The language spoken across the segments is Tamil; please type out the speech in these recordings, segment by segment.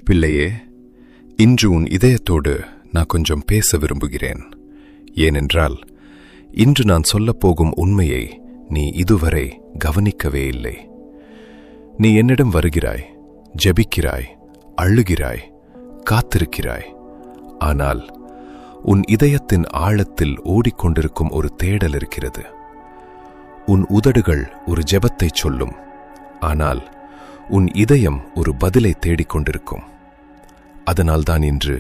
பிள்ளையே, இன்று உன் இதயத்தோடு நான் கொஞ்சம் பேச விரும்புகிறேன். ஏனென்றால் இன்று நான் சொல்லப்போகும் உண்மையை நீ இதுவரை கவனிக்கவே இல்லை. நீ என்னிடம் வருகிறாய், ஜெபிக்கிறாய், அழுகிறாய், காத்திருக்கிறாய். ஆனால் உன் இதயத்தின் ஆழத்தில் ஓடிக்கொண்டிருக்கும் ஒரு தேடல் இருக்கிறது. உன் உதடுகள் ஒரு ஜெபத்தைச் சொல்லும், ஆனால் உன் இதயம் ஒரு பதிலை தேடிக்கொண்டிருக்கும். அதனால்தான் இன்று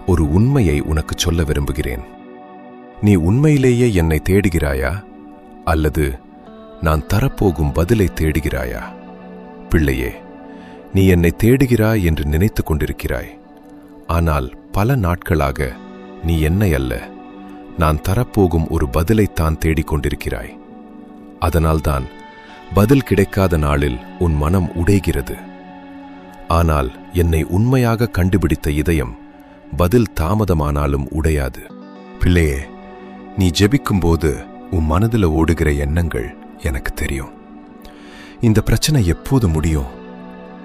ஒரு உண்மையை உனக்கு சொல்ல விரும்புகிறேன். நீ உண்மையிலேயே என்னை தேடுகிறாயா, அல்லது நான் தரப்போகும் பதிலை தேடுகிறாயா? பிள்ளையே, நீ என்னை தேடுகிறாய் என்று நினைத்துக் கொண்டிருக்கிறாய். ஆனால் பல நாட்களாக நீ என்னை அல்ல, நான் தரப்போகும் ஒரு பதிலைத்தான் தேடிக்கொண்டிருக்கிறாய். அதனால்தான் பதில் கிடைக்காத நாளில் உன் மனம் உடைகிறது. ஆனால் என்னை உண்மையாக கண்டுபிடித்த இதயம் பதில் தாமதமானாலும் உடையாது. பிள்ளையே, நீ ஜெபிக்கும்போது உன் மனதில் ஓடுகிற எண்ணங்கள் எனக்கு தெரியும். இந்த பிரச்சனை எப்போது முடியும்?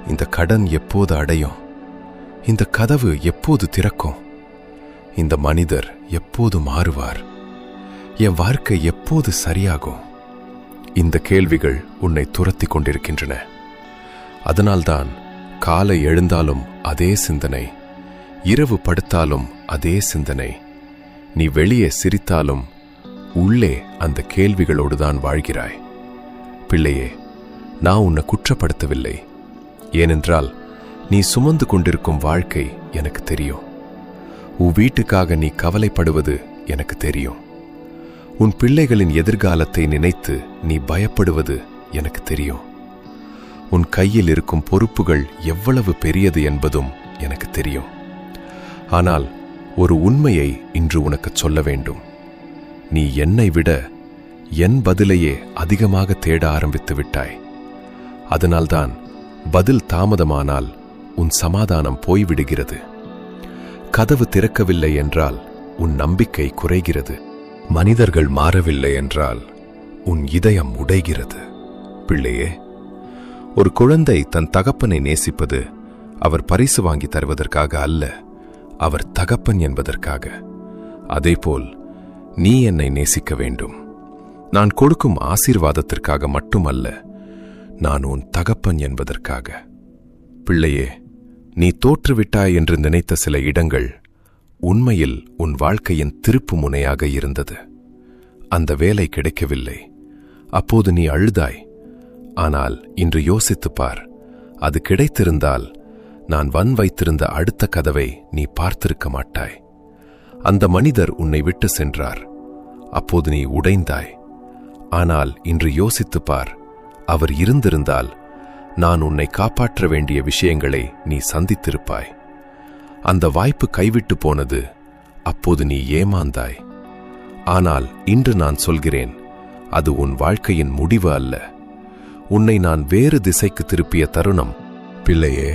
இந்த கடன் எப்போது அடையும்? இந்த கதவு எப்போது திறக்கும்? இந்த மனிதர் எப்போது மாறுவார்? என் வாழ்க்கை எப்போது சரியாகும்? இந்த கேள்விகள் உன்னை துரத்தி கொண்டிருக்கின்றன. அதனால்தான் காலை எழுந்தாலும் அதே சிந்தனை, இரவு படுத்தாலும் அதே சிந்தனை. நீ வெளியே சிரித்தாலும் உள்ளே அந்த கேள்விகளோடுதான் வாழ்கிறாய். பிள்ளையே, நான் உன்னை குற்றப்படுத்தவில்லை. ஏனென்றால் நீ சுமந்து கொண்டிருக்கும் வாழ்க்கை எனக்கு தெரியும். உன் வீட்டுக்காக நீ கவலைப்படுவது எனக்கு தெரியும். உன் பிள்ளைகளின் எதிர்காலத்தை நினைத்து நீ பயப்படுவது எனக்கு தெரியும். உன் கையில் இருக்கும் பொறுப்புகள் எவ்வளவு பெரியது என்பதும் எனக்கு தெரியும். ஆனால் ஒரு உண்மையை இன்று உனக்கு சொல்ல வேண்டும். நீ என்னை விட என் பதிலையே அதிகமாக தேட ஆரம்பித்து விட்டாய். அதனால்தான் பதில் தாமதமானால் உன் சமாதானம் போய்விடுகிறது. கதவு திறக்கவில்லை என்றால் உன் நம்பிக்கை குறைகிறது. மனிதர்கள் மாறவில்லை என்றால் உன் இதயம் உடைகிறது. பிள்ளையே, ஒரு குழந்தை தன் தகப்பனை நேசிப்பது அவர் பரிசு வாங்கி தருவதற்காக அல்ல, அவர் தகப்பன் என்பதற்காக. அதேபோல் நீ என்னை நேசிக்க வேண்டும். நான் கொடுக்கும் ஆசீர்வாதத்திற்காக மட்டுமல்ல, நான் உன் தகப்பன் என்பதற்காக. பிள்ளையே, நீ தோற்றுவிட்டாய் என்று நினைத்த சில இடங்கள் உண்மையில் உன் வாழ்க்கையின் திருப்பு முனையாக இருந்தது. அந்த வேலை கிடைக்கவில்லை. அப்போது நீ அழுதாய். ஆனால் இன்று யோசித்துப் பார், அது கிடைத்திருந்தால் நான் வைத்திருந்த அடுத்த கதவை நீ பார்த்திருக்க மாட்டாய். அந்த மனிதர் உன்னை விட்டு சென்றார். அப்போது நீ உடைந்தாய். ஆனால் இன்று யோசித்துப் பார், அவர் இருந்திருந்தால் நான் உன்னை காப்பாற்ற வேண்டிய விஷயங்களை நீ சந்தித்திருப்பாய். அந்த வாய்ப்பு கைவிட்டு போனது. அப்போது நீ ஏமாந்தாய். ஆனால் இன்று நான் சொல்கிறேன், அது உன் வாழ்க்கையின் முடிவு அல்ல, உன்னை நான் வேறு திசைக்கு திருப்பிய தருணம். பிள்ளையே,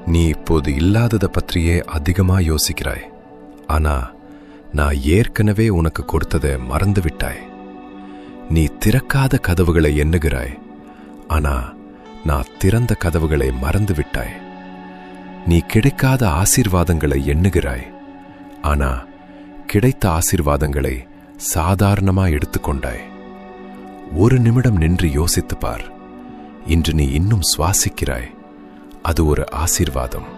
நீ இப்போது இல்லாததை பற்றியே அதிகமா யோசிக்கிறாய். ஆனா நான் ஏற்கனவே உனக்கு கொடுத்ததை மறந்துவிட்டாய். நீ திறக்காத கதவுகளை எண்ணுகிறாய். ஆனா நான் திறந்த கதவுகளை மறந்துவிட்டாய். நீ கிடைக்காத ஆசீர்வாதங்களை எண்ணுகிறாய். ஆனா கிடைத்த ஆசீர்வாதங்களை சாதாரணமா எடுத்துக்கொண்டாய். ஒரு நிமிடம் நின்று யோசித்துப் பார். இன்று நீ இன்னும் சுவாசிக்கிறாய். அது ஒரு ஆசீர்வாதம்.